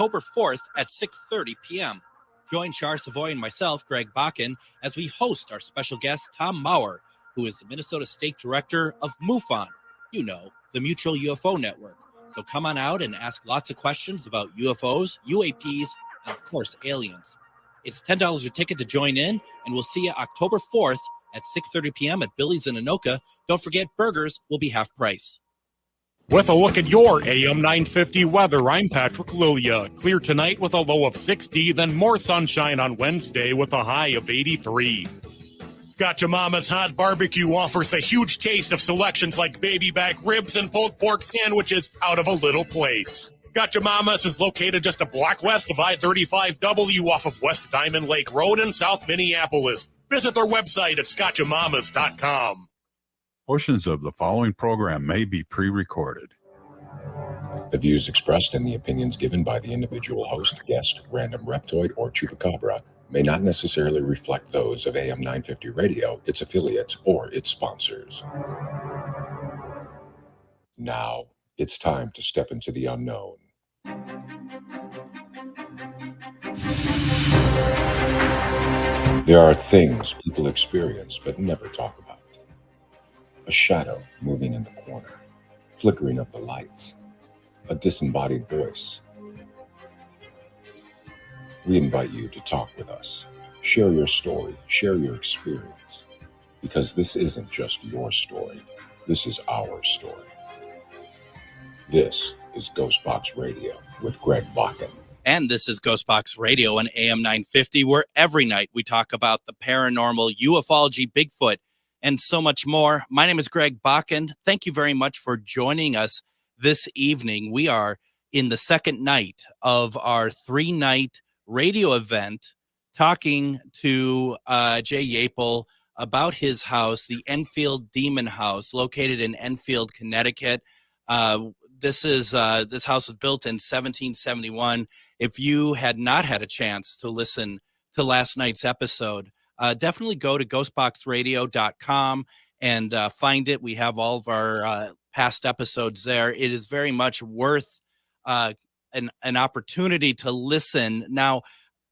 October 4th at 6:30 p.m. Join Char Savoy and myself, Greg Bakun, as we host our special guest, Tom Maurer, who is the Minnesota State Director of MUFON, the Mutual UFO Network. So come on out and ask lots of questions about UFOs, UAPs, and of course, aliens. It's $10 a ticket to join in, and we'll see you October 4th at 6:30 p.m. at Billy's in Anoka. Don't forget, burgers will be half price. With a look at your AM 950 weather, I'm Patrick Lilia. Clear tonight with a low of 60, then more sunshine on Wednesday with a high of 83. Gotcha Mama's Hot Barbecue offers the huge taste of selections like baby back ribs and pulled pork sandwiches out of a little place. Gotcha Mama's is located just a block west of I-35W off of West Diamond Lake Road in South Minneapolis. Visit their website at scotchamamas.com. Portions of the following program may be pre-recorded. The views expressed and the opinions given by the individual host, guest, random reptoid, or chupacabra may not necessarily reflect those of AM 950 Radio, its affiliates, or its sponsors. Now, it's time to step into the unknown. There are things people experience but never talk about. A shadow moving in the corner, flickering of the lights, a disembodied voice. We invite you to talk with us, share your story, share your experience, because this isn't just your story, this is our story. This is GhostBox Radio with Greg Bakun. And this is GhostBox Radio on AM 950, where every night we talk about the paranormal, ufology, Bigfoot, and so much more. My name is Greg Bakun. Thank you very much for joining us this evening. We are in the second night of our 3-night radio event, talking to Jay Yaple about his house, the Enfield Demon House, located in Enfield, Connecticut. This house was built in 1771. If you had not had a chance to listen to last night's episode, definitely go to ghostboxradio.com and find it. We have all of our past episodes there. It is very much worth an opportunity to listen. Now,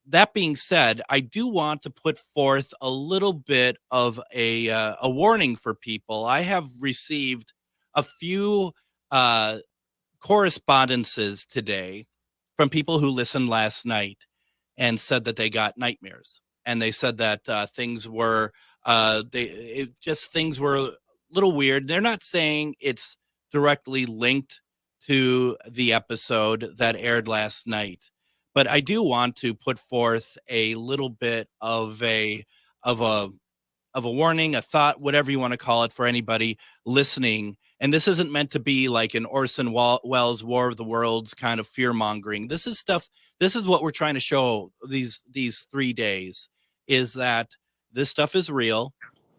that being said, I do want to put forth a little bit of a warning for people. I have received a few correspondences today from people who listened last night and said that they got nightmares. And they said that things were things were a little weird. They're not saying it's directly linked to the episode that aired last night, but I do want to put forth a little bit of a warning, a thought, whatever you want to call it, for anybody listening. And this isn't meant to be like an Orson Welles War of the Worlds kind of fear mongering. This is stuff. This is what we're trying to show these 3 days, is that this stuff is real.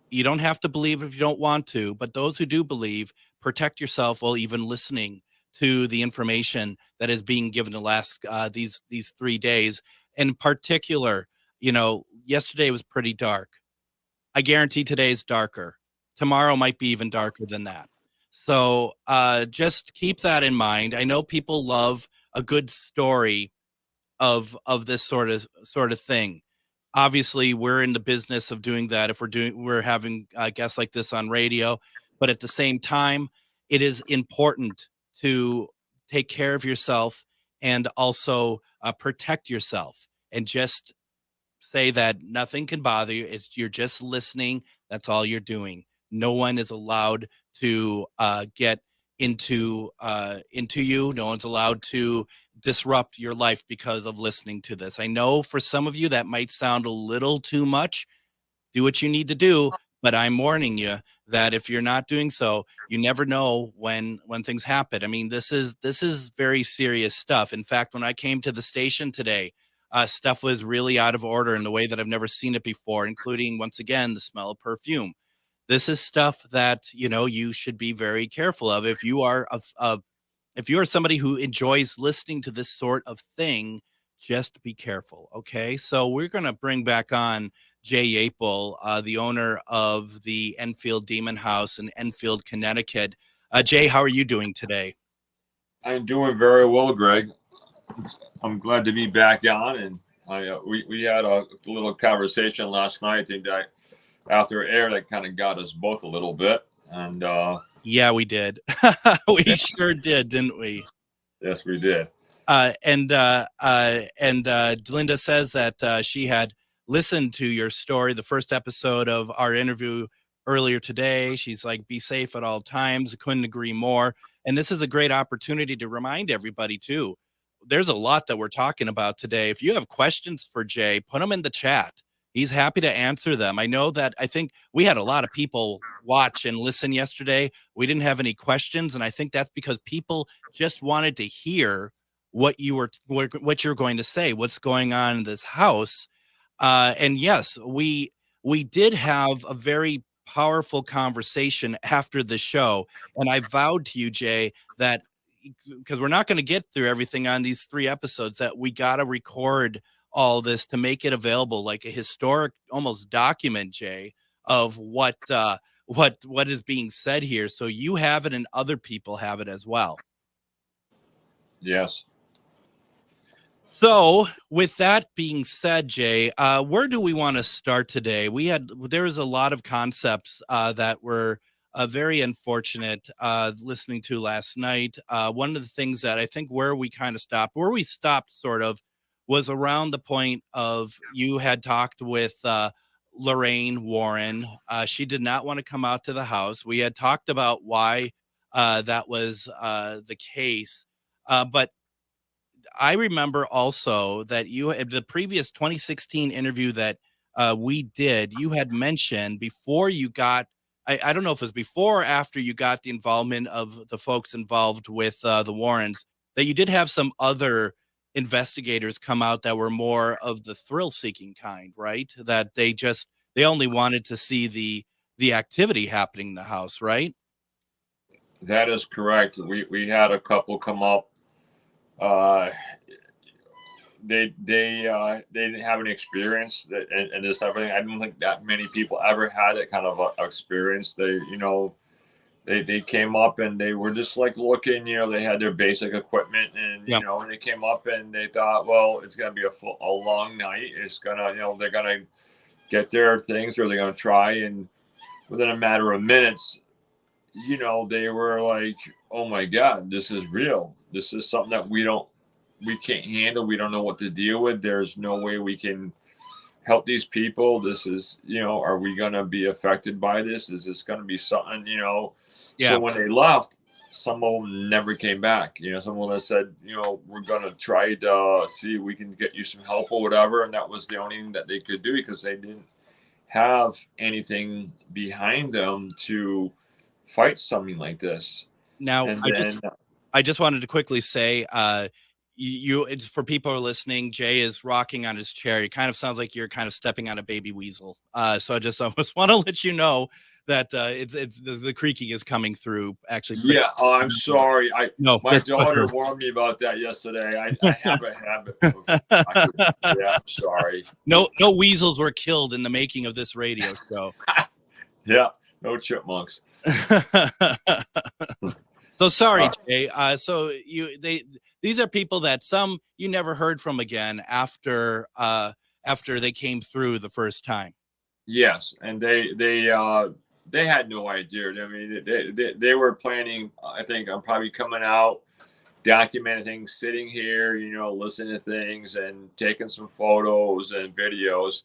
You don't have to believe if you don't want to, but those who do believe, protect yourself while even listening to the information that is being given the last these 3 days. In particular, yesterday was pretty dark. I guarantee today is darker. Tomorrow might be even darker than that. So just keep that in mind. I know people love a good story of this sort of thing. Obviously, we're in the business of doing that if we're having guests like this on radio. But at the same time, it is important to take care of yourself and also protect yourself, and just say that nothing can bother you. You're just listening. That's all you're doing. No one is allowed to get into you. No one's allowed to disrupt your life because of listening to this. I know for some of you that might sound a little too much. Do what you need to do, but I'm warning you that if you're not doing so, you never know when things happen. I mean, this is very serious stuff. In fact, when I came to the station today, stuff was really out of order in the way that I've never seen it before, including, once again, the smell of perfume. This is stuff that, you should be very careful of. If you are if you are somebody who enjoys listening to this sort of thing, just be careful. Okay. So we're going to bring back on Jay Yaple, the owner of the Enfield Demon House in Enfield, Connecticut. Jay, how are you doing today? I'm doing very well, Greg. I'm glad to be back on, and we had a little conversation last night. I think that after air, that kind of got us both a little bit, and yeah, we did. We sure did, didn't we? yes, we did. And Linda says that she had listened to your story, the first episode of our interview earlier today. She's like, be safe at all times. Couldn't agree more. And this is a great opportunity to remind everybody too. There's a lot that we're talking about today. If you have questions for Jay, put them in the chat. He's happy to answer them. I think we had a lot of people watch and listen yesterday. We didn't have any questions. And I think that's because people just wanted to hear what you're going to say, what's going on in this house. And yes, we did have a very powerful conversation after the show. And I vowed to you, Jay, that because we're not going to get through everything on these 3 episodes, that we got to record all this to make it available, like a historic almost document, Jay, of what is being said here. So you have it and other people have it as well. Yes. So with that being said, Jay, where do we want to start today? There was a lot of concepts that were very unfortunate listening to last night. One of the things that I think where we stopped sort of was around the point of you had talked with Lorraine Warren. She did not want to come out to the house. We had talked about why that was the case. But I remember also that the previous 2016 interview that we did, you had mentioned before you got, I don't know if it was before or after you got the involvement of the folks involved with the Warrens, that you did have some other investigators come out that were more of the thrill-seeking kind, right? That they only wanted to see the activity happening in the house, right? That is correct. We had a couple come up. They didn't have any experience and this type of thing. I don't think that many people ever had that kind of experience. They came up and they were just like looking, they had their basic equipment and, they came up and they thought, well, it's going to be a long night. It's going to, they're going to get their things or they're going to try. And within a matter of minutes, they were like, oh my God, this is real. This is something that we can't handle. We don't know what to deal with. There's no way we can help these people. This is, are we going to be affected by this? Is this going to be something, Yeah. So when they left, some of them never came back. Someone that said, we're going to try to see if we can get you some help or whatever. And that was the only thing that they could do because they didn't have anything behind them to fight something like this. Now, I just wanted to quickly say, it's for people who are listening, Jay is rocking on his chair. It kind of sounds like you're kind of stepping on a baby weasel. So I just want to let you know that it's the creaking is coming through. Actually, yeah. Oh, I'm sorry. My daughter fine. warned me about that yesterday. I have a habit. I'm sorry. No weasels were killed in the making of this radio show. Yeah, no chipmunks. So sorry, Jay. So these are people that some you never heard from again after they came through the first time. Yes, and they had no idea. I mean, they were planning. I think I'm probably coming out, documenting things, sitting here, listening to things and taking some photos and videos.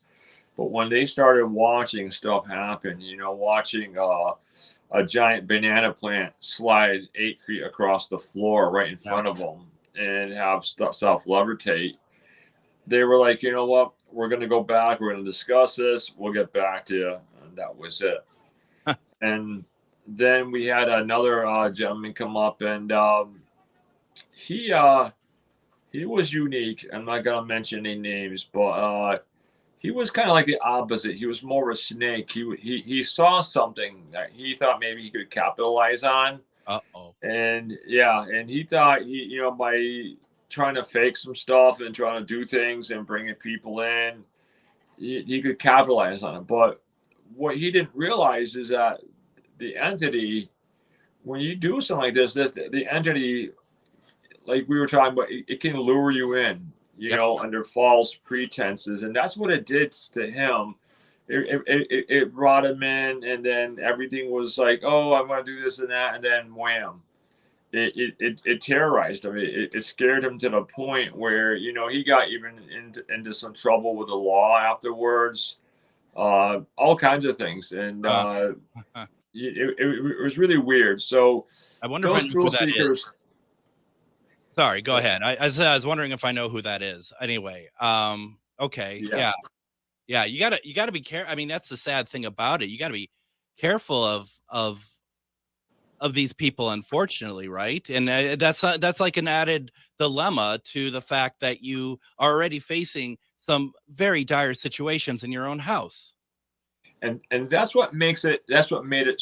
But when they started watching stuff happen, watching a giant banana plant slide 8 feet across the floor right in front of them and have self-levitate, they were like, you know what, we're going to go back. We're going to discuss this. We'll get back to you. And that was it. And then we had another gentleman come up and he was unique. I'm not going to mention any names, but he was kind of like the opposite. He was more of a snake. He saw something that he thought maybe he could capitalize on. And he thought by trying to fake some stuff and trying to do things and bringing people in, he could capitalize on it. But what he didn't realize is that the entity, when you do something like this, the entity like we were talking about, it can lure you in, under false pretenses. And that's what it did to him. It brought him in, and then everything was like, oh, I'm going to do this and that. And then wham, it terrorized him. It scared him to the point where, he got even into some trouble with the law afterwards, all kinds of things. And it was really weird. So I wonder if I those know who thrill that seekers. is. Sorry, go ahead. I said I was wondering if I know who that is. Anyway, okay, yeah. You gotta be careful. I mean, that's the sad thing about it. You gotta be careful of these people, unfortunately, right? And that's like an added dilemma to the fact that you are already facing some very dire situations in your own house. And that's what made it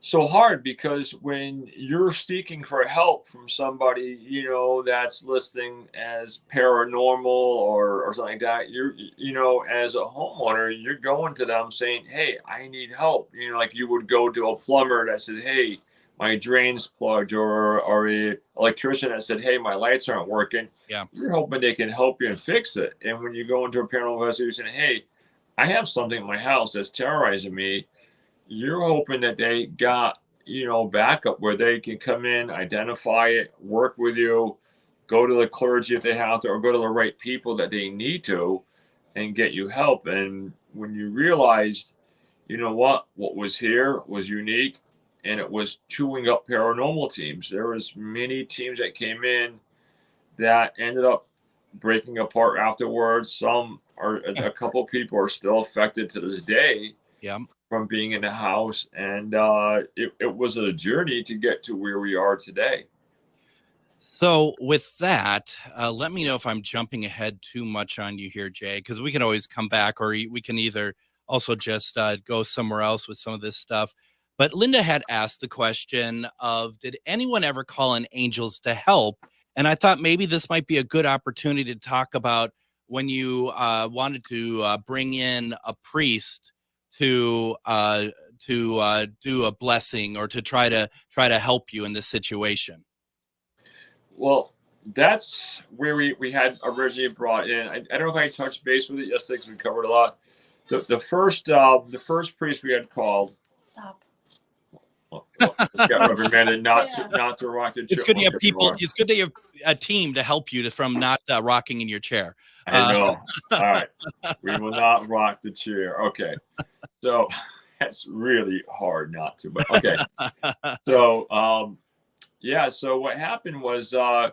so hard, because when you're seeking for help from somebody, that's listing as paranormal or something like that, you're, as a homeowner, you're going to them saying, hey, I need help. Like you would go to a plumber that said, hey, my drain's plugged, or a electrician that said, hey, my lights aren't working. Yeah. You're hoping they can help you and fix it. And when you go into a paranormal investigation, hey, I have something in my house that's terrorizing me, you're hoping that they got, backup where they can come in, identify it, work with you, go to the clergy if they have to, or go to the right people that they need to, and get you help. And when you realized, what was here was unique, and it was chewing up paranormal teams. There was many teams that came in that ended up breaking apart afterwards. A couple of people are still affected to this day. Yeah. From being in the house, and it was a journey to get to where we are today. So with that, let me know if I'm jumping ahead too much on you here, Jay, because we can always come back, or we can either also just go somewhere else with some of this stuff. But Linda had asked the question of, did anyone ever call in angels to help? And I thought maybe this might be a good opportunity to talk about when you wanted to bring in a priest to do a blessing, or to try to help you in this situation. Well, that's where we had originally brought in. I don't know if I touched base with it yesterday because we covered a lot. The first priest we had called. Stop. Well, it's got reprimanded not to rock the chair. It's good you have people. It's good that you have a team to help you from not rocking in your chair. I know. All right, we will not rock the chair. Okay, so that's really hard not to. But okay, so so what happened was I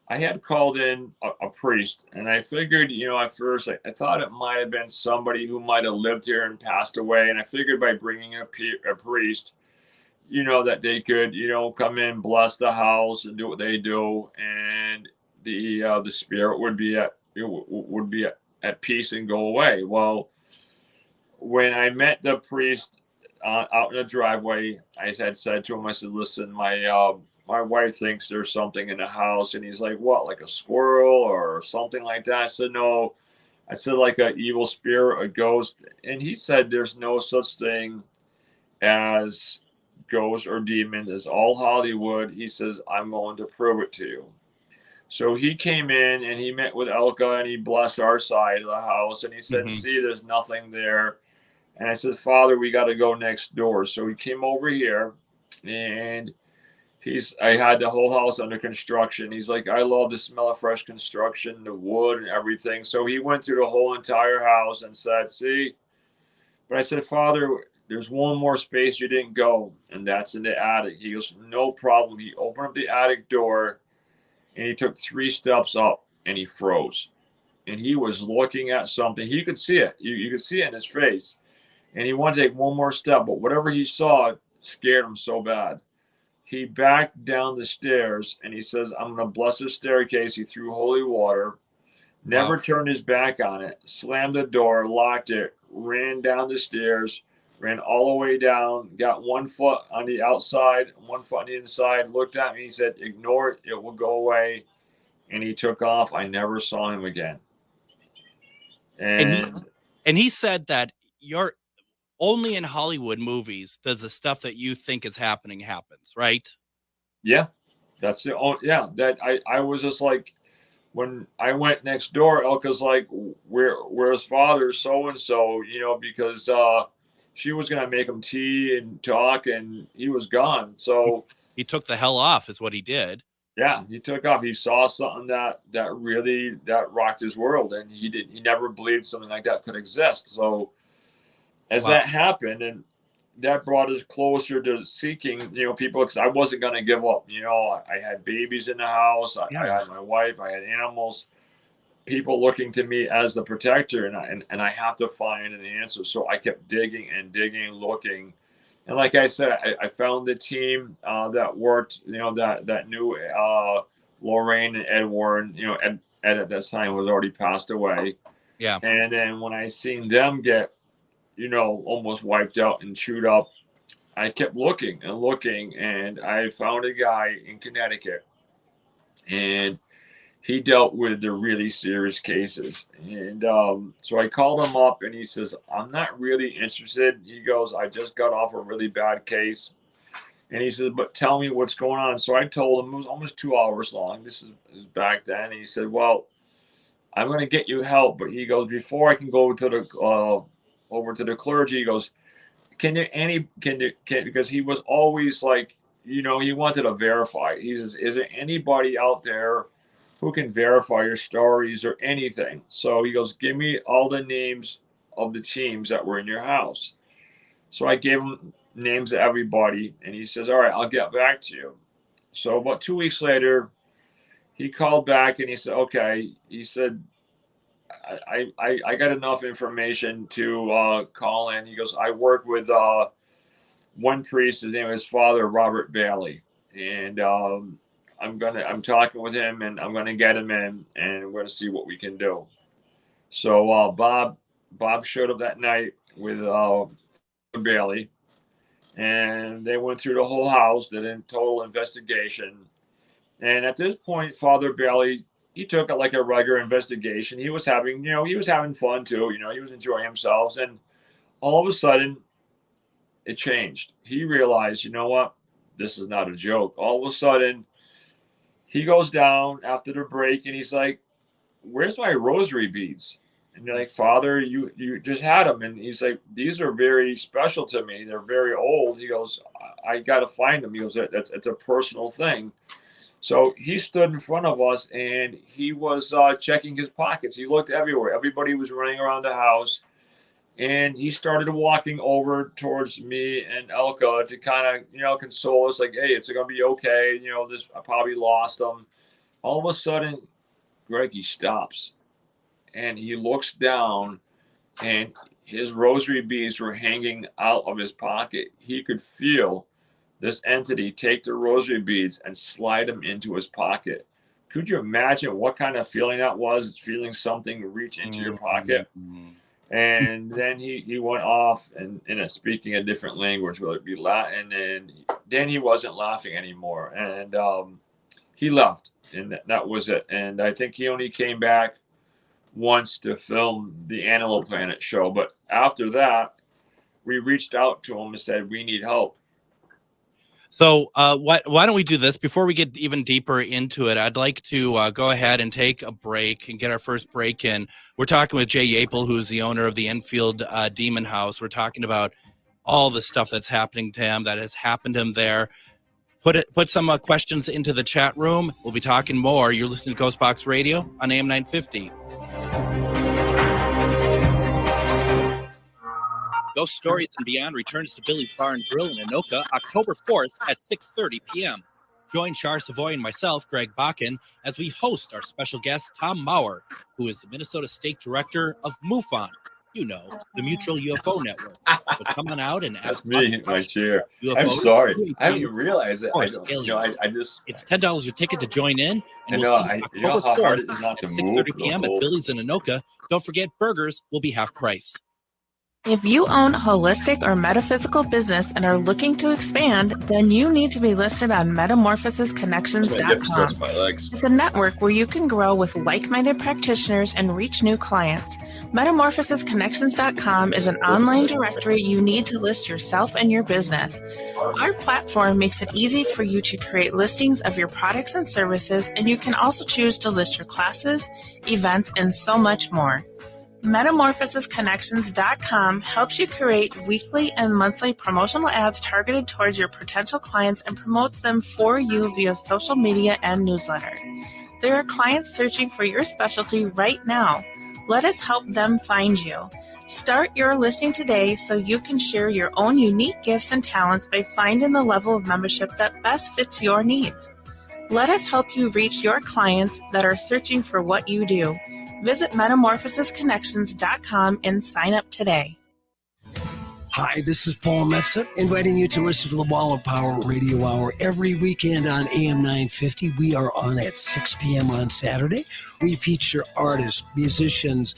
had called in a priest, and I figured, at first I thought it might have been somebody who might have lived here and passed away, and I figured by bringing a priest, that they could, come in, bless the house, and do what they do, and the spirit would be at peace and go away. Well, when I met the priest out in the driveway, I had said to him, I said, listen, my wife thinks there's something in the house. And he's like, what, like a squirrel or something like that? I said, no. I said, like an evil spirit, a ghost. And he said, there's no such thing as ghosts or demons. It's all Hollywood. He says, I'm going to prove it to you. So he came in and he met with Elka, and he blessed our side of the house. And he said, see, there's nothing there. And I said, Father, we got to go next door. So he came over here, and I had the whole house under construction. He's like, I love the smell of fresh construction, the wood and everything. So he went through the whole entire house and said, see. But I said, Father, there's one more space you didn't go, and that's in the attic. He goes, no problem. He opened up the attic door, and he took 3 steps up, and he froze. And he was looking at something. He could see it. You could see it in his face. And he wanted to take one more step, but whatever he saw scared him so bad. He backed down the stairs, and he says, I'm going to bless the staircase. He threw holy water, never turned his back on it, slammed the door, locked it, ran down the stairs, ran all the way down, got 1 foot on the outside, 1 foot on the inside, looked at me, he said, ignore it, it will go away. And he took off. I never saw him again. And he said that you're only in Hollywood movies does the stuff that you think is happening happens, right? Yeah. That's the only, yeah, that I was just like, when I went next door, Elka's like, where's father so-and-so, because she was going to make him tea and talk, and he was gone. So he took the hell off is what he did. Yeah, he took off. He saw something that really rocked his world, and he never believed something like that could exist. So as that happened, and that brought us closer to seeking, people, because I wasn't going to give up. I had babies in the house. I had my wife. I had animals. People looking to me as the protector, and I have to find an answer. So I kept digging and digging, looking. And like I said, I found the team that worked, that knew Lorraine and Ed Warren. Ed at that time was already passed away. Yeah. And then when I seen them get, almost wiped out and chewed up, I kept looking and looking, and I found a guy in Connecticut, and he dealt with the really serious cases. And so I called him up, and he says, I'm not really interested. He goes, I just got off a really bad case. And he says, but tell me what's going on. So I told him, it was almost 2 hours long. This is back then. And he said, well, I'm going to get you help. But he goes, before I can go to the over to the clergy, he goes, because he was always like, he wanted to verify. He says, is there anybody out there who can verify your stories or anything? So he goes, give me all the names of the teams that were in your house. So I gave him names of everybody, and he says, all right, I'll get back to you. So about 2 weeks later, he called back, and he said, okay. He said, I got enough information to call in. He goes, I work with one priest. His name is Father Robert Bailey, and I'm talking with him, and I'm gonna get him in, and we're gonna see what we can do. So Bob showed up that night with Bailey, and they went through the whole house, did a total investigation. And at this point, Father Bailey, he took it like a regular investigation. He was having, he was having fun too. He was enjoying himself. And all of a sudden, it changed. He realized, you know what? This is not a joke. All of a sudden, he goes down after the break, and he's like, where's my rosary beads? And they're like, Father, you just had them. And he's like, these are very special to me. They're very old. He goes, I got to find them. He goes, it's a personal thing. So he stood in front of us, and he was checking his pockets. He looked everywhere. Everybody was running around the house. And he started walking over towards me and Elka to kind of, console us, like, hey, it's going to be okay. I probably lost them. All of a sudden, Greg, he stops, and he looks down, and his rosary beads were hanging out of his pocket. He could feel this entity take the rosary beads and slide them into his pocket. Could you imagine what kind of feeling that was? Feeling something reach into your pocket. And then he went off and speaking a different language, whether it be Latin, and then he wasn't laughing anymore. And he left, and that was it. And I think he only came back once to film the Animal Planet show. But after that, we reached out to him and said, we need help. So why don't we do this? Before we get even deeper into it, I'd like to go ahead and take a break and get our first break in. We're talking with Jay Yaple, who's the owner of the Enfield Demon House. We're talking about all the stuff that's happening to him, that has happened to him there. Put some questions into the chat room. We'll be talking more. You're listening to GhostBox Radio on AM 950. Ghost Stories and Beyond returns to Billy's Bar and Grill in Anoka October 4th at 6:30 p.m. Join Char Savoy and myself, Greg Bakun, as we host our special guest, Tom Maurer, who is the Minnesota State Director of MUFON, the Mutual UFO Network. So come on out and ask. That's me, my chair. UFOs. I'm sorry. I didn't realize it. I just. It's $10 a ticket to join in. And we'll see you October 4th at 6:30 p.m. at Billy's in Anoka. Don't forget, burgers will be half price. If you own a holistic or metaphysical business and are looking to expand, then you need to be listed on metamorphosisconnections.com. It's a network where you can grow with like-minded practitioners and reach new clients. Metamorphosisconnections.com is an online directory you need to list yourself and your business. Our platform makes it easy for you to create listings of your products and services, and you can also choose to list your classes, events, and so much more. Metamorphosisconnections.com helps you create weekly and monthly promotional ads targeted towards your potential clients and promotes them for you via social media and newsletter. There are clients searching for your specialty right now. Let us help them find you. Start your listing today so you can share your own unique gifts and talents by finding the level of membership that best fits your needs. Let us help you reach your clients that are searching for what you do. Visit metamorphosisconnections.com and sign up today. Hi, this is Paul Metza, inviting you to listen to the Wall of Power Radio Hour every weekend on AM 950. We are on at 6 p.m. on Saturday. We feature artists, musicians,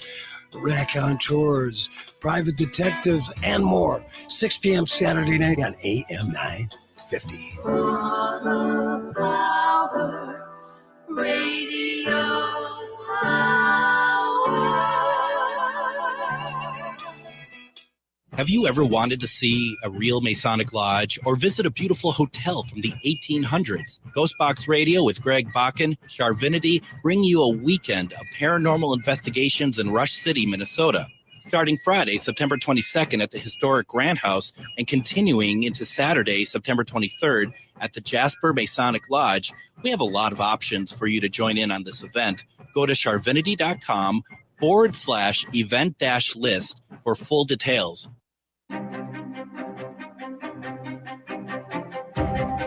raconteurs, private detectives, and more. 6 p.m. Saturday night on AM 950. Wall of Power Radio Hour. Have you ever wanted to see a real Masonic lodge or visit a beautiful hotel from the 1800s? GhostBox Radio with Greg Bakun, Charvinity bring you a weekend of paranormal investigations in Rush City, Minnesota. Starting Friday, September 22nd at the historic Grant House and continuing into Saturday, September 23rd at the Jasper Masonic Lodge, we have a lot of options for you to join in on this event. Go to charvinity.com/event-list for full details.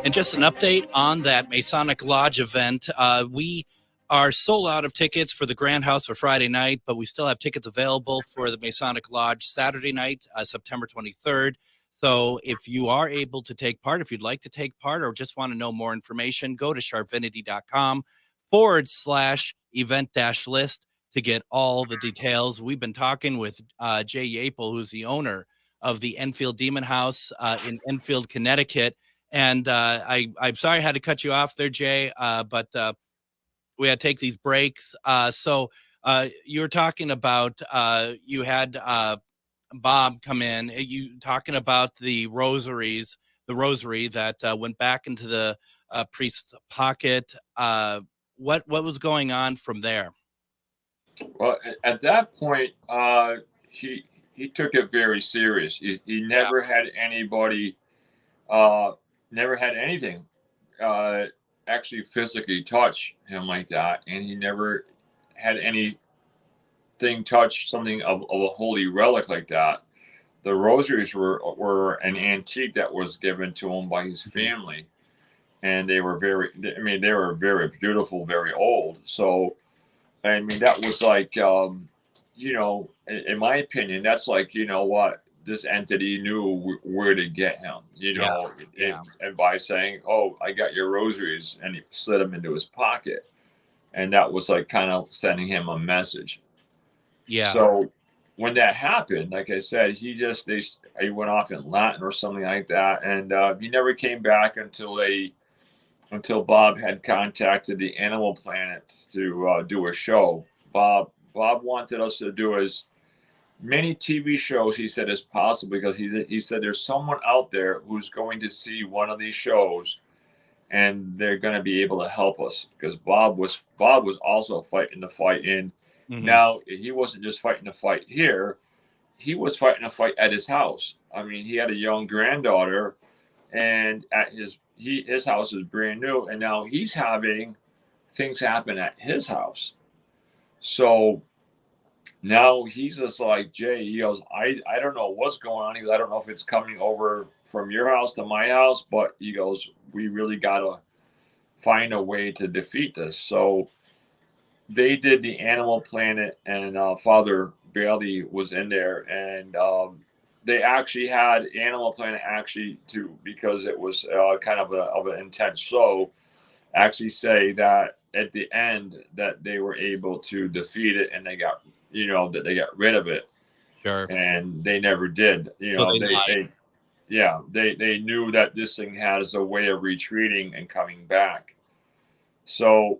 And just an update on that Masonic Lodge event. We are sold out of tickets for the Grand House for Friday night, but we still have tickets available for the Masonic Lodge Saturday night, September 23rd. So if you are able to take part, if you'd like to take part or just want to know more information, go to charvinity.com/event-list to get all the details. We've been talking with Jay Yaple, who's the owner of the Enfield Demon House in Enfield, Connecticut. And I'm sorry I had to cut you off there, Jay, but we had to take these breaks. So you were talking about you had Bob come in. You talking about the rosary that went back into the priest's pocket. What was going on from there? Well, at that point, he took it very serious. He never had anybody. Never had anything actually physically touch him like that, and he never had anything touch something of a holy relic like that. The rosaries were an antique that was given to him by his family, and they were very beautiful, very old. So, I mean, that was like, in my opinion, that's like, what? This entity knew where to get him, and by saying, "Oh, I got your rosaries," and he slid them into his pocket, and that was like kind of sending him a message. Yeah. So when that happened, like I said, he went off in Latin or something like that, and he never came back until Bob had contacted the Animal Planet to do a show. Bob wanted us to do as many TV shows, he said, as possible, because he said there's someone out there who's going to see one of these shows and they're going to be able to help us, because Bob was also fighting the fight in. Mm-hmm. Now, he wasn't just fighting the fight here, he was fighting a fight at his house. I mean, he had a young granddaughter, and at his house is brand new, and now he's having things happen at his house. So now he's just like, Jay, he goes, I don't know what's going on. He goes, I don't know if it's coming over from your house to my house, but he goes, we really got to find a way to defeat this. So they did the Animal Planet, and Father Bailey was in there, and they actually had Animal Planet because it was kind of an intense show, actually say that at the end that they were able to defeat it, and they got rid of it. Sure. And they never did. You know, they knew that this thing has a way of retreating and coming back. So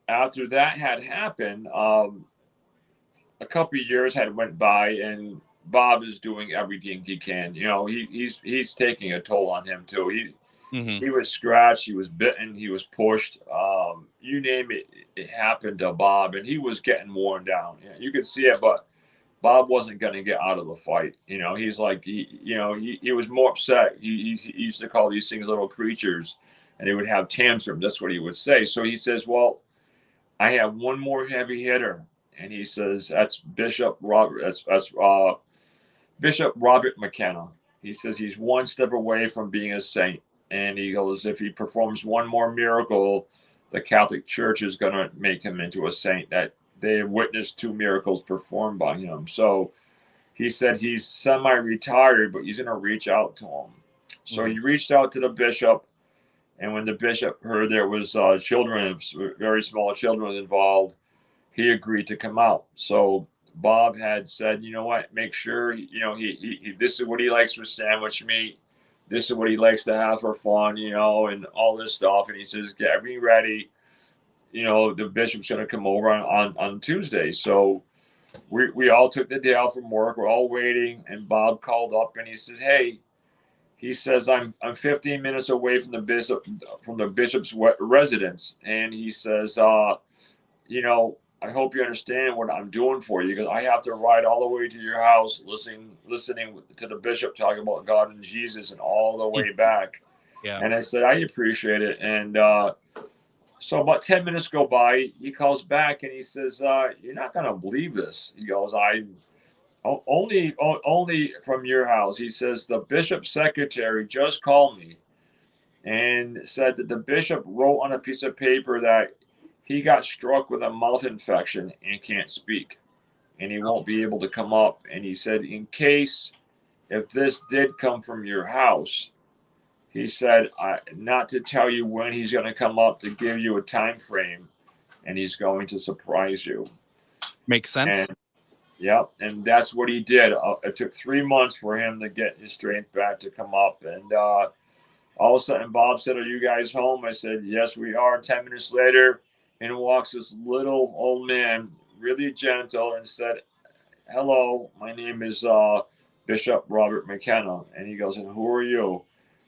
after that had happened, a couple of years had went by, and Bob is doing everything he can. You know, he's taking a toll on him too. He was scratched, he was bitten, he was pushed. You name it, it happened to Bob, and he was getting worn down. You could see it, but Bob wasn't going to get out of the fight. You know, he's like, he was more upset. He used to call these things little creatures, and they would have tantrums. That's what he would say. So he says, well, I have one more heavy hitter. And he says, that's Bishop Robert. That's Bishop Robert McKenna. He says he's one step away from being a saint. And he goes, if he performs one more miracle, the Catholic Church is going to make him into a saint. That they have witnessed 2 miracles performed by him. So he said he's semi-retired, but he's going to reach out to him. So he reached out to the bishop. And when the bishop heard there was children, very small children involved, he agreed to come out. So Bob had said, you know what, make sure, you know, he this is what he likes for sandwich meat. This is what he likes to have for fun, you know, and all this stuff. And he says, get me ready. You know, the bishop's going to come over on Tuesday. So we all took the day off from work. We're all waiting. And Bob called up and he says, hey, he says, I'm 15 minutes away from the bishop's residence. And he says, you know, I hope you understand what I'm doing for you, because I have to ride all the way to your house, listening to the bishop talking about God and Jesus and all the way back. Yeah. And I said, I appreciate it. And so about 10 minutes go by, he calls back and he says, you're not going to believe this. He goes, only from your house. He says, the bishop's secretary just called me and said that the bishop wrote on a piece of paper that he got struck with a mouth infection and can't speak, and he won't be able to come up. And he said, in case if this did come from your house, he said, not to tell you when he's going to come up, to give you a time frame, and he's going to surprise you. Makes sense. And, yep, and that's what he did. It took 3 months for him to get his strength back to come up. And all of a sudden, Bob said, are you guys home? I said, yes, we are. 10 minutes later, in walks this little old man, really gentle, and said, hello, my name is Bishop Robert McKenna. And he goes, and who are you?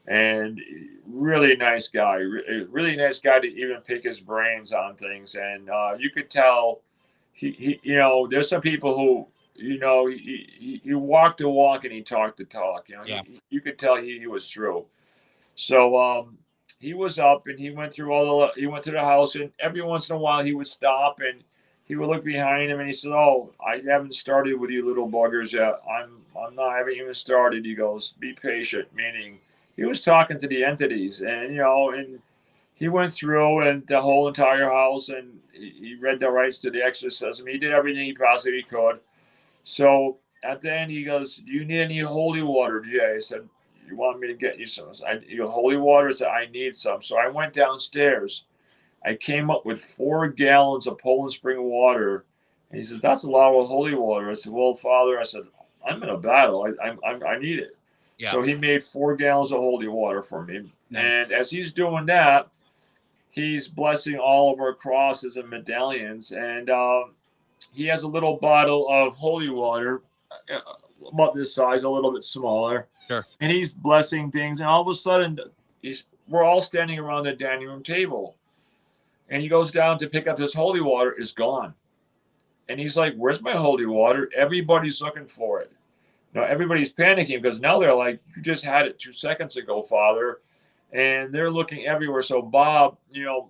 And really nice guy to even pick his brains on things. And you could tell he you know, there's some people who, you know, he walked the walk and he talked the talk. You know, yeah. You could tell he was true. So he was up and he went through to the house, and every once in a while he would stop and he would look behind him and he said, oh, I haven't started with you little buggers yet. I haven't even started. He goes, be patient, meaning he was talking to the entities. And, you know, and he went through and the whole entire house, and he read the rites to the exorcism. He did everything he possibly could. So at the end he goes, do you need any holy water, Jay? I said, you want me to get you some? Holy water? I said, I need some. So I went downstairs. I came up with 4 gallons of Poland Spring water. And he says, that's a lot of holy water. I said, well, Father, I said, I'm in a battle. I need it. Yeah. So he made 4 gallons of holy water for me. Nice. And as he's doing that, he's blessing all of our crosses and medallions. And he has a little bottle of holy water, about this size, a little bit smaller. Sure. And he's blessing things. And all of a sudden, we're all standing around the dining room table. And he goes down to pick up his holy water. It's gone. And he's like, where's my holy water? Everybody's looking for it. Now, everybody's panicking because now they're like, you just had it 2 seconds ago, Father. And they're looking everywhere. So Bob, you know,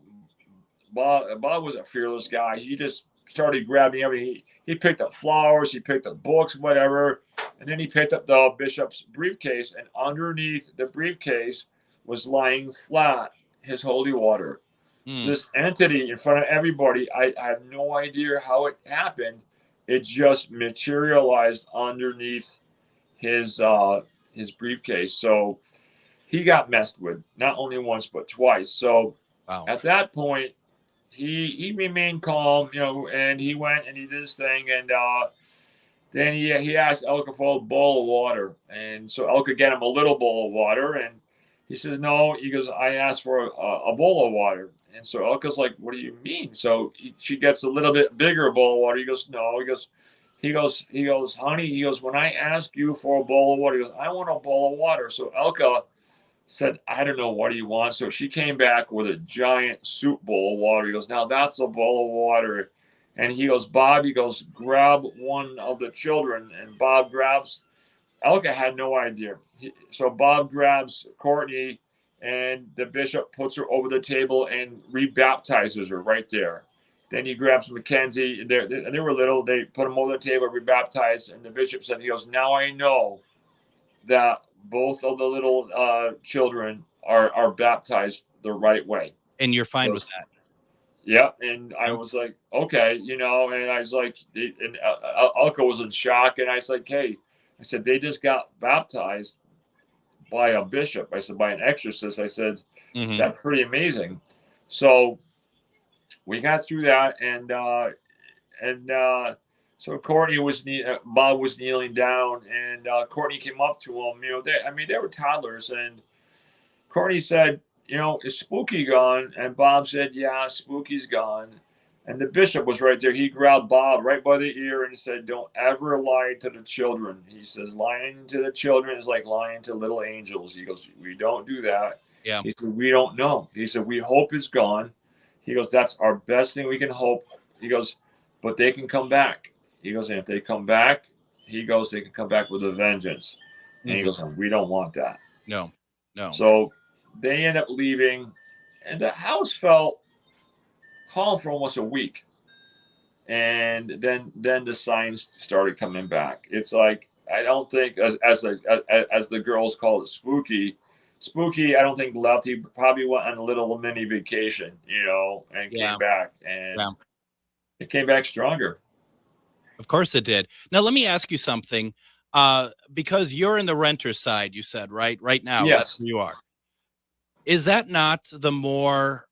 Bob was a fearless guy. He just started grabbing everything. He picked up flowers, he picked up books, whatever. And then he picked up the bishop's briefcase. And underneath the briefcase was lying flat his holy water. So this entity in front of everybody, I have no idea how it happened. It just materialized underneath his briefcase. So he got messed with, not only once but twice. So At that point, he remained calm, you know, and he went and he did his thing. And Then he asked Elka for a bowl of water, and so Elka get him a little bowl of water, and he says no. He goes, I asked for a bowl of water, and so Elka's like, what do you mean? So she gets a little bit bigger bowl of water. He goes, no. He goes, honey. He goes, when I ask you for a bowl of water, he goes, I want a bowl of water. So Elka said, I don't know, what do you want? So she came back with a giant soup bowl of water. He goes, now that's a bowl of water. And he goes, Bob, he goes, grab one of the children. And Bob grabs, Elka had no idea. So Bob grabs Courtney, and the bishop puts her over the table and rebaptizes her right there. Then he grabs Mackenzie. They were little. They put them over the table, rebaptized. And the bishop said, he goes, now I know that both of the little children are baptized the right way. And you're fine with that? Yeah, and I was like, okay, and I was like, and Elka was in shock, and I was like, hey, I said, they just got baptized by a bishop. I said, by an exorcist. I said, that's pretty amazing. So we got through that, and so Courtney Bob was kneeling down, and Courtney came up to him. They were toddlers, and Courtney said, is Spooky gone? And Bob said, yeah, Spooky's gone. And the bishop was right there. He grabbed Bob right by the ear and said, don't ever lie to the children. He says, lying to the children is like lying to little angels. He goes, we don't do that. Yeah. He said, we don't know. He said, we hope it's gone. He goes, that's our best thing we can hope. He goes, but they can come back. He goes, and if they come back, he goes, they can come back with a vengeance. And he goes, we don't want that. No. So they end up leaving, and the house felt calm for almost a week. And then the signs started coming back. It's like, I don't think, as the girls call it, Spooky, I don't think left. He probably went on a little mini vacation, and came back. And it came back stronger. Of course it did. Now, let me ask you something. Because you're in the renter side, you said, right? Right now, yes. That's who you are. Is that not the more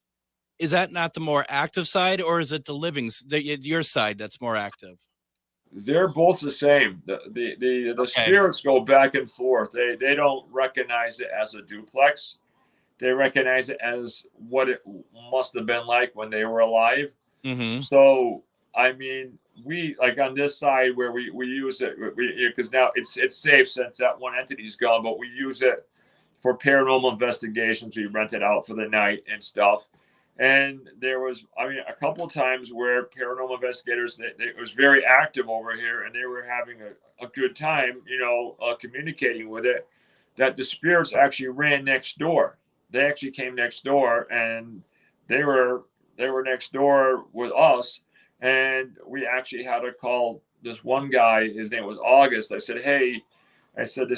active side, or is it your side that's more active? They're both the same. The Okay. Spirits go back and forth. They don't recognize it as a duplex. They recognize it as what it must have been like when they were alive. Mm-hmm. So, we, like on this side where we use it, because now it's safe since that one entity's gone, but we use it for paranormal investigations. We rent it out for the night and stuff. And there was, a couple of times where paranormal investigators, it was very active over here, and they were having a good time, communicating with it, that the spirits actually ran next door. They actually came next door, and they were next door with us. And we actually had to call this one guy. His name was August. I said, hey, I said,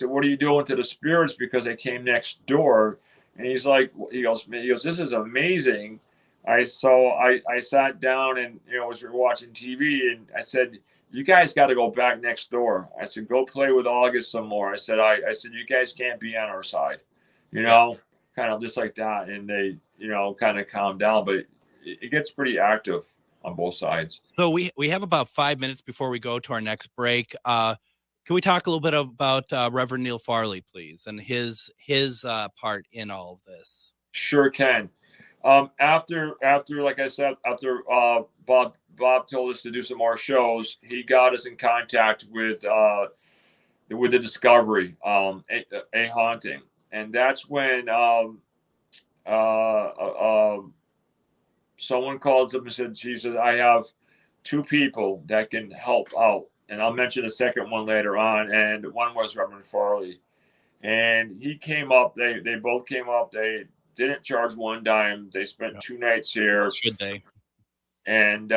what are you doing to the spirits? Because they came next door. And he goes, this is amazing. I sat down and, was watching TV, and I said, you guys got to go back next door. I said, go play with August some more. I said, you guys can't be on our side, kind of just like that. And they, kind of calmed down, but it gets pretty active on both sides. So we have about 5 minutes before we go to our next break. Can we talk a little bit about Reverend Neil Farley, please, and his part in all of this? Sure can. After like I said, after Bob told us to do some more shows, he got us in contact with the Discovery, a haunting, and that's when someone called up and said, she said, I have 2 people that can help out. And I'll mention the second one later on. And one was Reverend Farley. And he came up. They both came up. They didn't charge one dime. They spent 2 nights here. Should they? And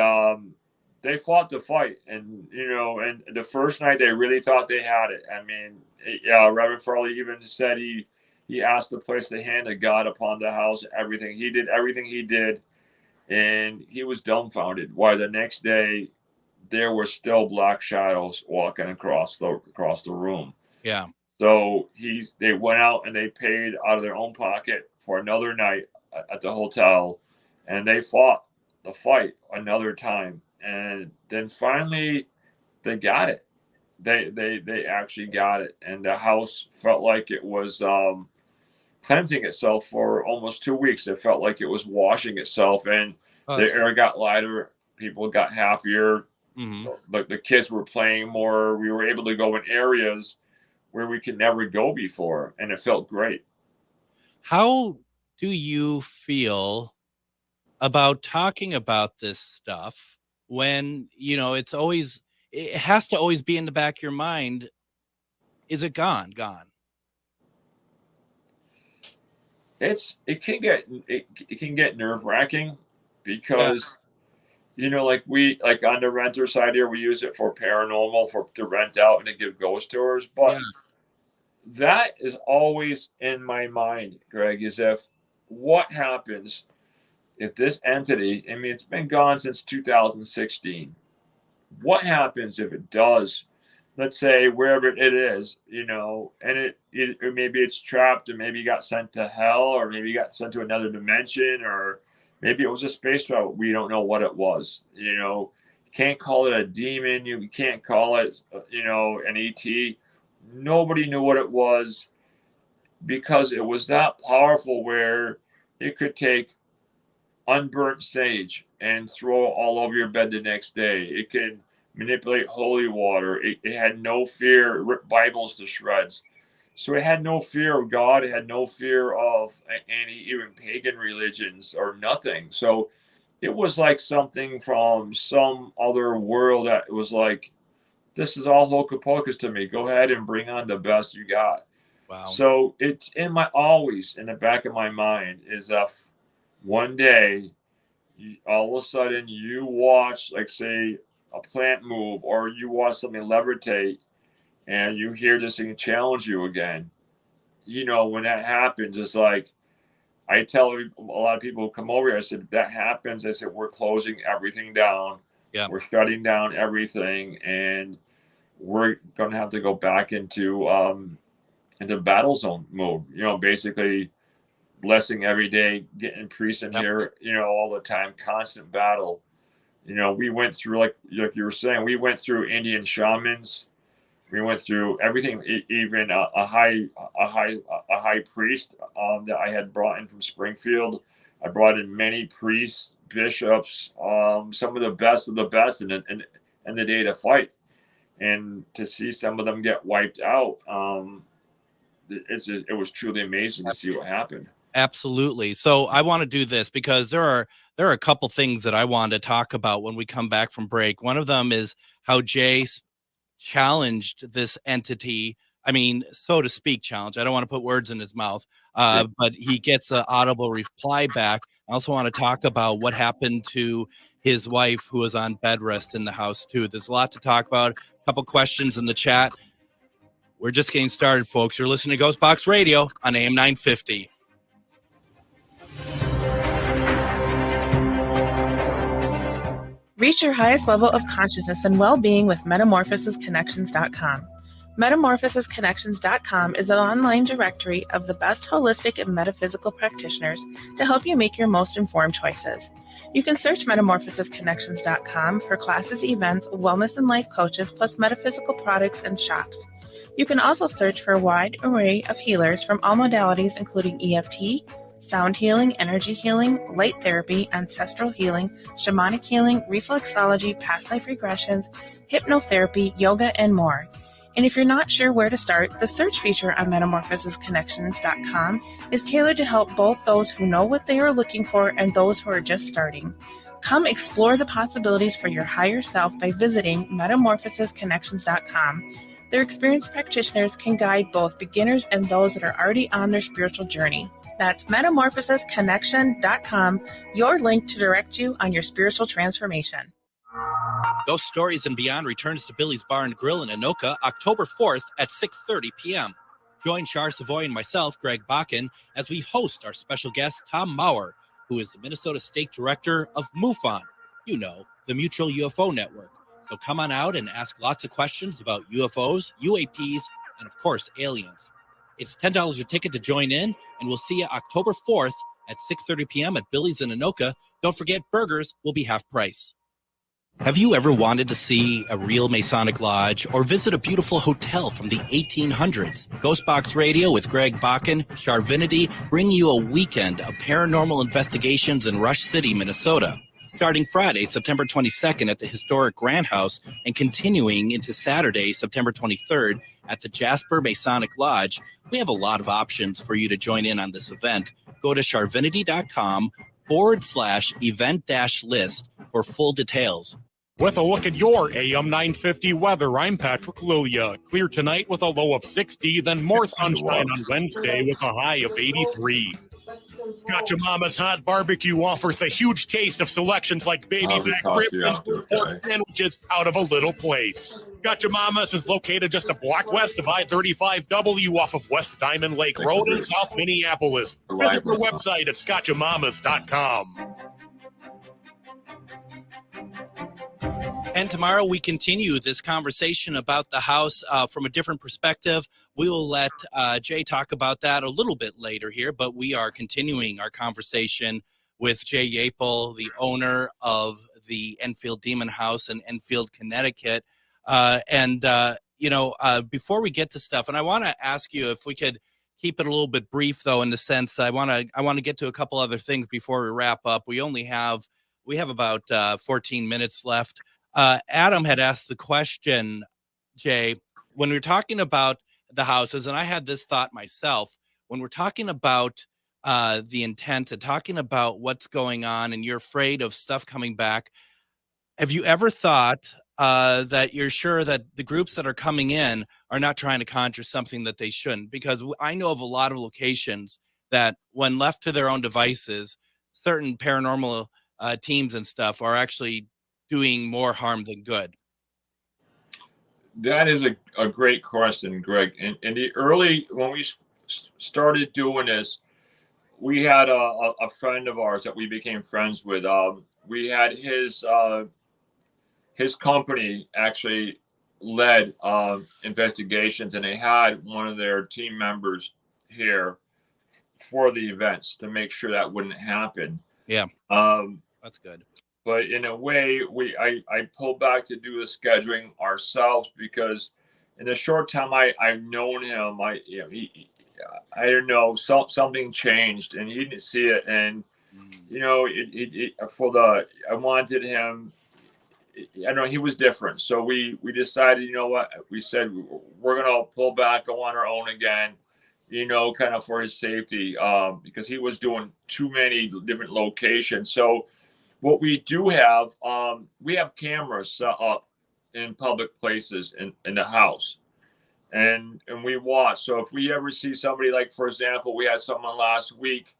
they fought the fight. And, and the first night they really thought they had it. Reverend Farley even said he asked the place the hand of God upon the house, everything. He did everything he did. And he was dumbfounded why the next day there were still black shadows walking across the room. Yeah. So they went out and they paid out of their own pocket for another night at the hotel, and they fought the fight another time. And then finally they got it. they actually got it, and the house felt like it was cleansing itself for almost 2 weeks. It felt like it was washing itself, and the air got lighter. People got happier. The kids were playing more. We were able to go in areas where we could never go before, and it felt great. How do you feel about talking about this stuff when, you know, it has to always be in the back of your mind? Is it gone? It can get nerve-wracking because you know, like on the renter side here, we use it for paranormal, to rent out and to give ghost tours. But that is always in my mind, Greg, is what happens if this entity, I mean, it's been gone since 2016. What happens if it does, let's say wherever it is, you know, and it or maybe it's trapped, and maybe got sent to hell, or maybe got sent to another dimension, or maybe it was a space travel. We don't know what it was. You know, you can't call it a demon. You can't call it, you know, an ET. Nobody knew what it was, because it was that powerful where it could take unburnt sage and throw it all over your bed the next day. It could manipulate holy water. It had no fear, rip Bibles to shreds. So it had no fear of God. It had no fear of any even pagan religions or nothing. So it was like something from some other world that was like, this is all hocus pocus to me. Go ahead and bring on the best you got. Wow. So it's always in the back of my mind is if one day all of a sudden you watch, like, say, a plant move, or you watch something levitate, and you hear this thing challenge you again. You know, when that happens, it's like, I tell a lot of people who come over here, I said, if that happens, I said, we're closing everything down. Yeah. We're shutting down everything, and we're going to have to go back into battle zone mode. You know, basically blessing every day, getting priests in here, you know, all the time, constant battle. You know, we went through, like you were saying, we went through Indian shamans. We went through everything, even a high priest that I had brought in from Springfield. I brought in many priests, bishops, some of the best in the day to fight, and to see some of them get wiped out. It was truly amazing to see what happened. Absolutely. So I want to do this because there are a couple things that I want to talk about when we come back from break. One of them is how Jay challenged this entity. I mean, so to speak, challenge. I don't want to put words in his mouth, but he gets an audible reply back. I also want to talk about what happened to his wife, who was on bed rest in the house too. There's a lot to talk about. A couple questions in the chat. We're just getting started, folks. You're listening to GhostBox Radio on AM 950. Reach your highest level of consciousness and well-being with metamorphosisconnections.com. Metamorphosisconnections.com is an online directory of the best holistic and metaphysical practitioners to help you make your most informed choices. You can search metamorphosisconnections.com for classes, events, wellness and life coaches, plus metaphysical products and shops. You can also search for a wide array of healers from all modalities, including EFT, sound healing, energy healing, light therapy, ancestral healing, shamanic healing, reflexology, past life regressions, hypnotherapy, yoga, and more. And if you're not sure where to start, the search feature on metamorphosisconnections.com is tailored to help both those who know what they are looking for and those who are just starting. Come explore the possibilities for your higher self by visiting metamorphosisconnections.com. Their experienced practitioners can guide both beginners and those that are already on their spiritual journey. That's metamorphosisconnection.com, your link to direct you on your spiritual transformation. Ghost Stories and Beyond returns to Billy's Bar and Grill in Anoka October 4th at 6:30 p.m. Join Char Savoy and myself, Greg Bakun, as we host our special guest, Tom Maurer, who is the Minnesota State Director of MUFON, you know, the Mutual UFO Network. So come on out and ask lots of questions about UFOs, UAPs, and of course, aliens. It's $10 a ticket to join in, and we'll see you October 4th at 6:30 p.m. at Billy's in Anoka. Don't forget, burgers will be half price. Have you ever wanted to see a real Masonic lodge or visit a beautiful hotel from the 1800s? GhostBox Radio with Greg Bakun, Charvinity bring you a weekend of paranormal investigations in Rush City, Minnesota. Starting Friday, September 22nd at the historic Grant House and continuing into Saturday, September 23rd at the Jasper Masonic Lodge, we have a lot of options for you to join in on this event. Go to charvinity.com/event-list for full details. With a look at your AM 950 weather, I'm Patrick Lilia. Clear tonight with a low of 60, then more sunshine on Wednesday with a high of 83. Gotcha Mama's Hot Barbecue offers the huge taste of selections like baby back ribs and pork sandwiches out of a little place. Gotcha Mama's is located just a block west of I-35W off of West Diamond Lake Road in South Minneapolis. Visit their website at scotchamamas.com. And tomorrow we continue this conversation about the house from a different perspective. We will let Jay talk about that a little bit later here, but we are continuing our conversation with Jay Yaple, the owner of the Enfield Demon House in Enfield, Connecticut. Before we get to stuff, and I want to ask you if we could keep it a little bit brief, though, in the sense I want to get to a couple other things before we wrap up. We have about 14 minutes left. Adam had asked the question, Jay, when we're talking about the houses, and I had this thought myself, when we're talking about the intent and talking about what's going on and you're afraid of stuff coming back, have you ever thought that you're sure that the groups that are coming in are not trying to conjure something that they shouldn't? Because I know of a lot of locations that when left to their own devices, certain paranormal teams and stuff are actually doing more harm than good. That is a great question, Greg. In the early, when we started doing this, we had a friend of ours that we became friends with. We had his company actually led investigations, and they had one of their team members here for the events to make sure that wouldn't happen. Yeah. That's good. But in a way, I pulled back to do the scheduling ourselves because in the short time I've known him, I don't know, something changed and he didn't see it, and I wanted him. I don't know, he was different, so we decided, you know what, we said we're gonna pull back, go on our own again, kind of for his safety, because he was doing too many different locations. So what we do have, we have cameras set up in public places in the house, and we watch. So if we ever see somebody, like for example, we had someone last week,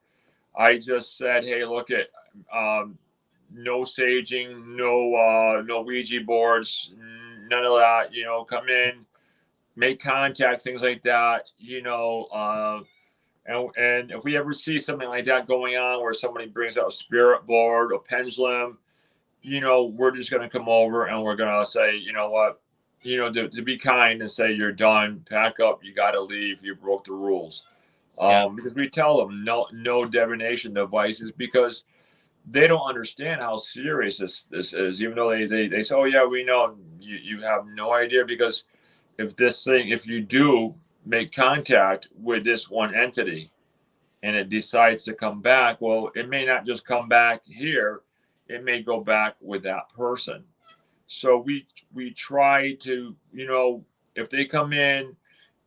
I just said, hey, look at no saging, no Ouija boards, none of that. Come in, make contact, things like that. And if we ever see something like that going on, where somebody brings out a spirit board, a pendulum, we're just going to come over and we're going to say, you know what, to be kind and say, you're done, pack up, you got to leave, you broke the rules. Because we tell them no divination devices, because they don't understand how serious this is, even though they say, oh yeah, we know. You have no idea, because if you do make contact with this one entity and it decides to come back, well, it may not just come back here, it may go back with that person. So we try to, if they come in,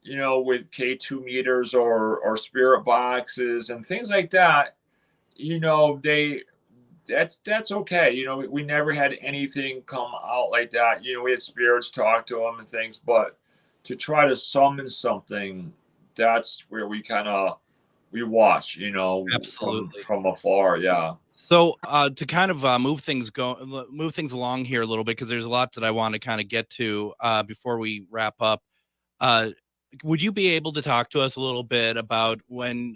with K2 meters or spirit boxes and things like that, that's okay. We never had anything come out like that. We had spirits talk to them and things, but to try to summon something, that's where we watch, absolutely from afar. Yeah. So to kind of move things along here a little bit, because there's a lot that I want to kind of get to before we wrap up. Would you be able to talk to us a little bit about when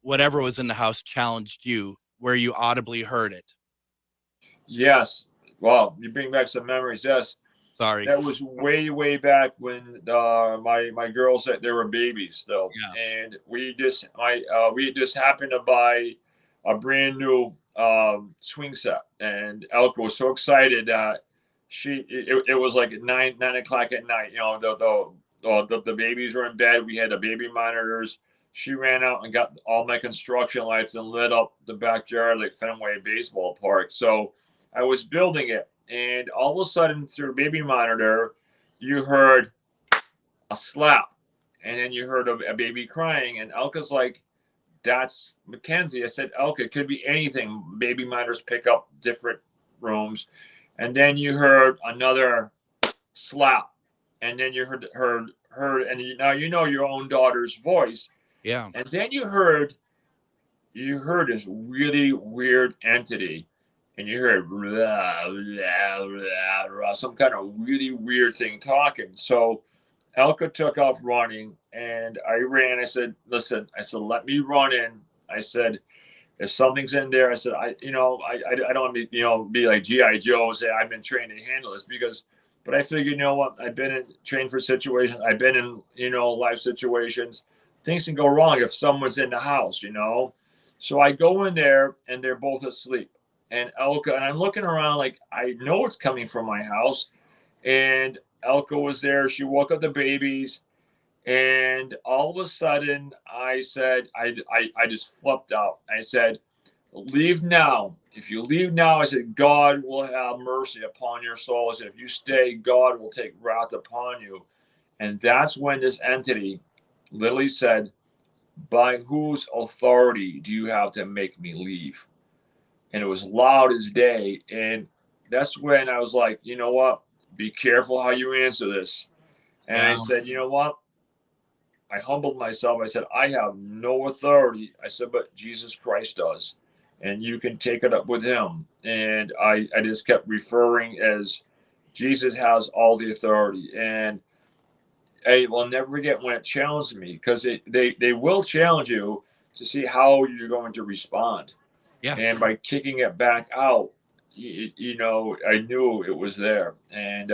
whatever was in the house challenged you, where you audibly heard it? Yes. Well, you bring back some memories. Yes. Sorry. That was way back when my girls said they were babies still, and we just happened to buy a brand new swing set, and Elka was so excited that it was like at 9 o'clock at night. The babies were in bed. We had the baby monitors. She ran out and got all my construction lights and lit up the backyard like Fenway Baseball Park. So I was building it, and all of a sudden through the baby monitor, you heard a slap, and then you heard a baby crying, and Elka's like, "That's Mackenzie." I said, "Elka, it could be anything. Baby monitors pick up different rooms." And then you heard another slap, and then you heard, and now you know your own daughter's voice. Yeah. And then you heard this really weird entity, and you heard blah, blah, blah, blah, some kind of really weird thing talking. So Elka took off running, and I ran. I said, "Listen," I said, "let me run in." I said, "If something's in there," I said, I don't want to be like G.I. Joe and say I've been trained to handle this, but I figured, you know what, I've been trained for situations. I've been in, life situations. Things can go wrong if someone's in the house, So I go in there, and they're both asleep. And Elka, and I'm looking around like I know it's coming from my house. And Elka was there. She woke up the babies. And all of a sudden, I said, I just flipped out. I said, "Leave now. If you leave now," I said, "God will have mercy upon your soul." I said, "If you stay, God will take wrath upon you." And that's when this entity literally said, "By whose authority do you have to make me leave?" And it was loud as day. And that's when I was like, you know what? Be careful how you answer this. And I said, you know what? I humbled myself. I said, "I have no authority." I said, "But Jesus Christ does. And you can take it up with him." And I just kept referring as Jesus has all the authority. And I will never forget when it challenged me, because they will challenge you to see how you're going to respond. Yeah. And by kicking it back out, I knew it was there. And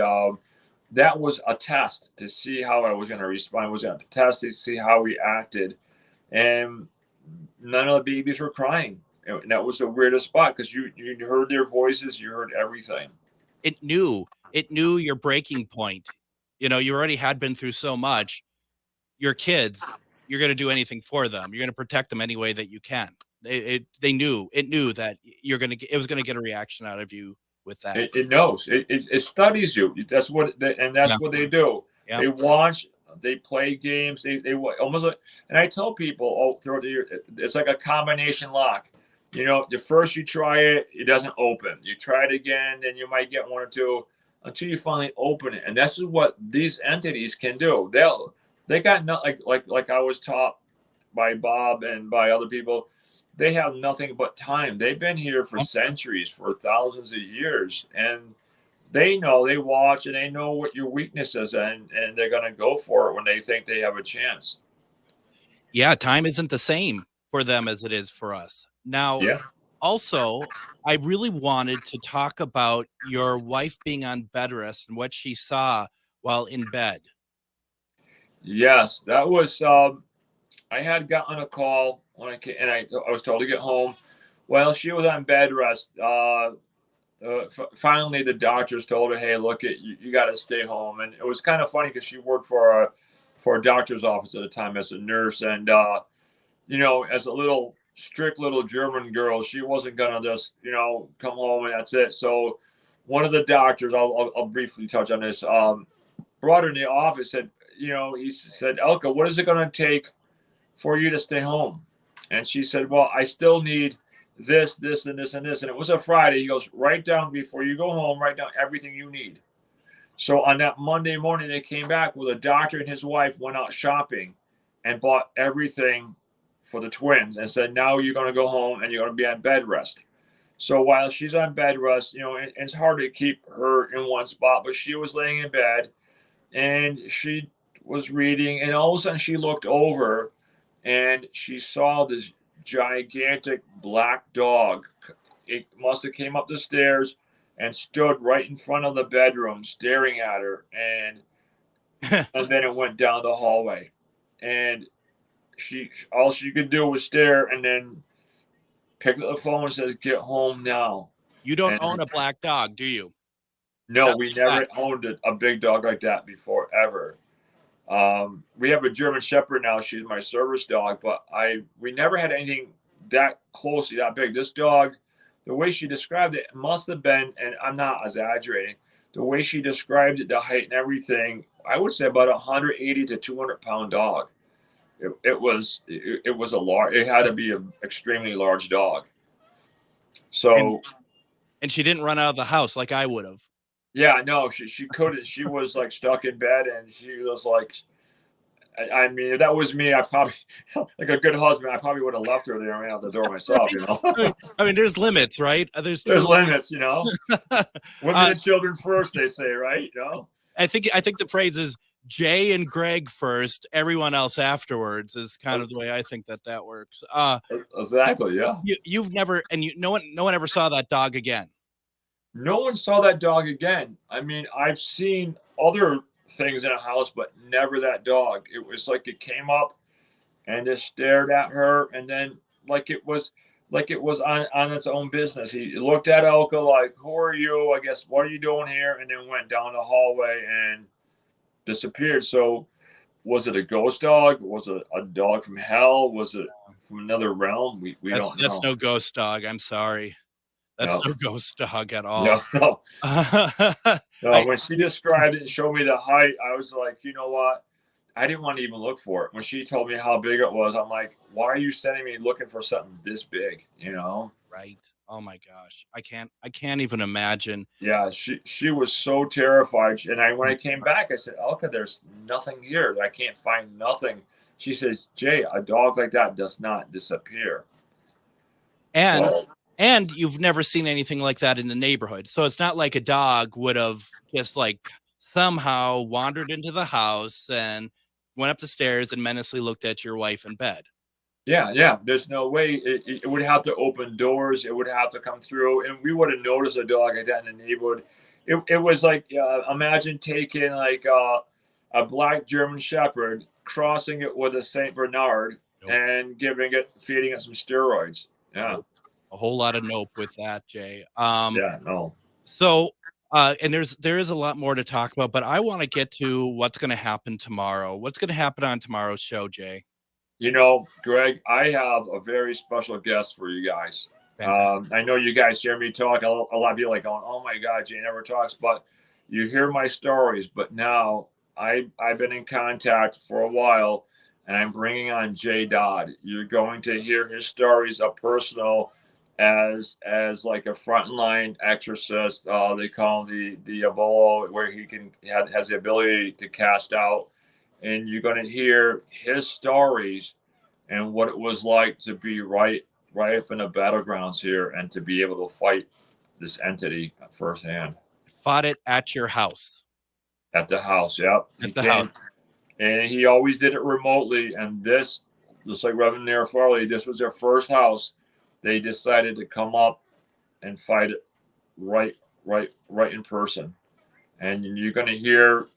that was a test to see how I was going to respond. I was going to test to see how we acted. And none of the babies were crying. And that was the weirdest spot, because you heard their voices, you heard everything. It knew your breaking point. You already had been through so much. Your kids, you're going to do anything for them. You're going to protect them any way that you can. It knew that it was going to get a reaction out of you with that. It knows. It studies you. That's what what they do. Yeah. They watch. They play games. They almost like, and I tell people, throughout the year, it's like a combination lock. The first you try it, it doesn't open. You try it again, then you might get one or two until you finally open it. And this is what these entities can do. They got not like I was taught by Bob and by other people. They have nothing but time. They've been here for centuries, for thousands of years, and they watch, and they know what your weakness is, and they're going to go for it when they think they have a chance. Yeah, time isn't the same for them as it is for us. Now, also, I really wanted to talk about your wife being on bed rest and what she saw while in bed. Yes, that was. I had gotten a call when I came, and I was told to get home. Well, she was on bed rest. Finally, the doctors told her, "Hey, look, you got to stay home." And it was kind of funny, because she worked for a doctor's office at the time as a nurse, and as a strict little German girl, she wasn't gonna just come home and that's it. So one of the doctors, I'll briefly touch on this, brought her in the office. Said, he said, "Elka, what is it gonna take for you to stay home?" And she said, "Well, I still need this, this, and this, and this." And it was a Friday. He goes, "Write down, before you go home, write down everything you need." So on that Monday morning, they came back with a doctor and his wife went out shopping and bought everything for the twins, and said, "Now you're going to go home and you're going to be on bed rest." So while she's on bed rest, it's hard to keep her in one spot, but she was laying in bed and she was reading, and all of a sudden she looked over and she saw this gigantic black dog. It must have came up the stairs and stood right in front of the bedroom staring at her, and then it went down the hallway, and all she could do was stare. And then picked up the phone and says, "Get home now." You don't And own a black dog, do you? no, That we was never facts. owned a big dog like that before, ever. We have a German Shepherd now. She's my service dog, but we never had anything that closely that big. This dog, the way she described it, must have been, and I'm not exaggerating, the way she described it, the height and everything, I would say about 180 to 200-pound dog. It was a large. It had to be an extremely large dog. So, and she didn't run out of the house like I would have. yeah, no, she couldn't. She was like stuck in bed, and she was like, I mean, if that was me, I probably, like a good husband, I probably would have left her there and ran out the door myself, you know. I mean, there's limits, right? There's limits, you know. Women and children first, they say, right? You know. I think the phrase is Jay and Greg first, everyone else afterwards is kind of the way I think that works. Exactly, yeah. You've never, and no one ever saw that dog again. No one saw that dog again. I mean, I've seen other things in a house, but never that dog. It was like it came up and just stared at her, and then like it was on its own business. He looked at Elka like, "Who are you? I guess, what are you doing here?" And then went down the hallway and disappeared. So was it a ghost dog? Was it a dog from hell? Was it from another realm? We don't know. That's no ghost dog. I'm sorry. That's no ghost dog at all. No. No, when she described it and showed me the height, I was like, you know what? I didn't want to even look for it. When she told me how big it was, I'm like, why are you sending me looking for something this big? You know? Right. Oh my gosh. I can't even imagine. Yeah, she was so terrified. And when I came back, I said, Elka, there's nothing here. I can't find nothing. She says, Jay, a dog like that does not disappear. And you've never seen anything like that in the neighborhood. So it's not like a dog would have just like somehow wandered into the house and went up the stairs and menacingly looked at your wife in bed. Yeah. There's no way. It would have to open doors. It would have to come through. And we would have noticed a dog like that in the neighborhood. It was like, imagine taking like a black German Shepherd, crossing it with a St. Bernard and feeding it some steroids. Yeah. Nope. A whole lot of nope with that, Jay. Yeah, no. So, and there is a lot more to talk about, but I want to get to what's going to happen tomorrow. What's going to happen on tomorrow's show, Jay? You know, Greg, I have a very special guest for you guys. I know you guys hear me talk. A lot of you are like going, "Oh my God, Jay never talks." But you hear my stories. But now I've been in contact for a while, and I'm bringing on Jay Dodd. You're going to hear his stories up personal. As like a frontline exorcist, they call him the Diabolo, where he has the ability to cast out, and you're going to hear his stories and what it was like to be right up in the battlegrounds here and to be able to fight this entity firsthand. Fought it at your house. At the house, yep. House. And he always did it remotely. And this, just like Reverend Nair Farley, this was their first house. They decided to come up and fight it right in person. And you're going to hear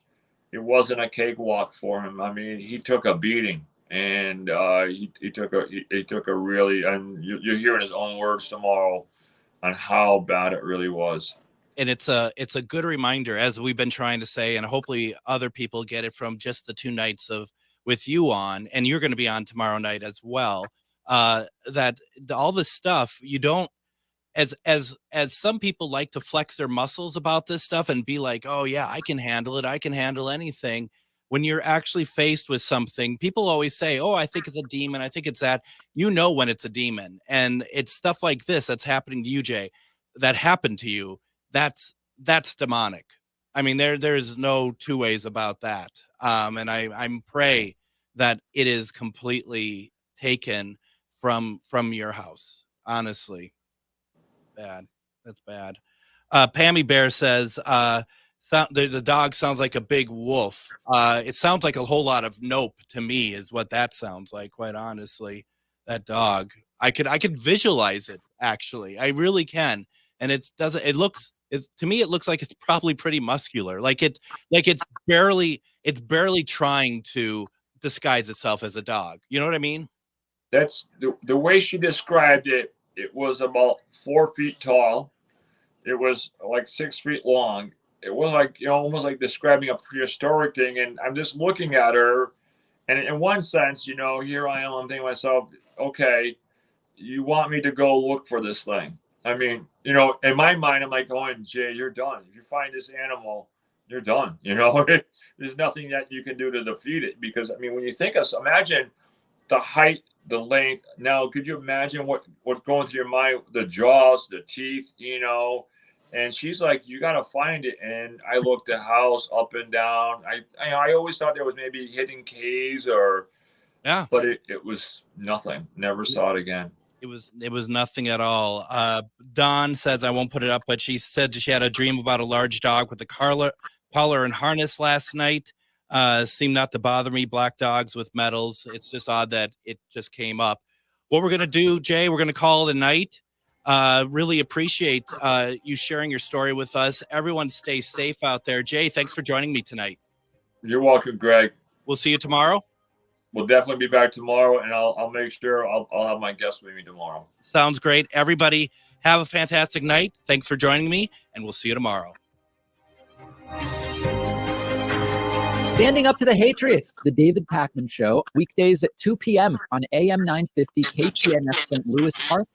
it wasn't a cakewalk for him. I mean, he took a beating, and he took a really, and you'll hear in his own words tomorrow on how bad it really was. And it's a good reminder, as we've been trying to say, and hopefully other people get it from just the 2 nights with you on, and you're going to be on tomorrow night as well. That all this stuff you don't, as some people like to flex their muscles about this stuff and be like, oh yeah, I can handle it. I can handle anything. When you're actually faced with something, people always say, oh, I think it's a demon. I think it's that. You know when it's a demon, and it's stuff like this that's happening to you, Jay, that happened to you. That's demonic. I mean, there's no 2 ways about that. And I'm pray that it is completely taken from your house. Honestly, bad. That's bad. Pammy Bear says the dog sounds like a big wolf. It sounds like a whole lot of nope to me is what that sounds like, quite honestly. That dog, I could visualize it, actually. I really can. And to me it looks like it's probably pretty muscular, like it's barely trying to disguise itself as a dog. You know what I mean? That's the way she described it. It was about 4 feet tall. It was like 6 feet long. It was like, almost like describing a prehistoric thing. And I'm just looking at her. And in one sense, here I am, I'm thinking to myself, okay, you want me to go look for this thing. I mean, in my mind, I'm like going, Jay, you're done. If you find this animal, you're done. There's nothing that you can do to defeat it. Because, I mean, when you imagine the height, the length. Now, could you imagine what's going through your mind? The jaws, the teeth, And she's like, you got to find it. And I looked the house up and down. I always thought there was maybe hidden caves but it was nothing. Never saw it again. It was nothing at all. Dawn says, I won't put it up, but she said she had a dream about a large dog with a collar and harness last night. Seemed not to bother me. Black dogs with medals. It's just odd that it just came up. What we're going to do, Jay, we're going to call it a night. Really appreciate you sharing your story with us. Everyone stay safe out there. Jay, thanks for joining me tonight. You're welcome, Greg. We'll see you tomorrow. We'll definitely be back tomorrow, and I'll make sure I'll have my guests with me tomorrow. Sounds great. Everybody have a fantastic night. Thanks for joining me, and we'll see you tomorrow. Standing Up to the Hatriots, the David Pakman Show, weekdays at 2 p.m. on AM 950 KPNF St. Louis Park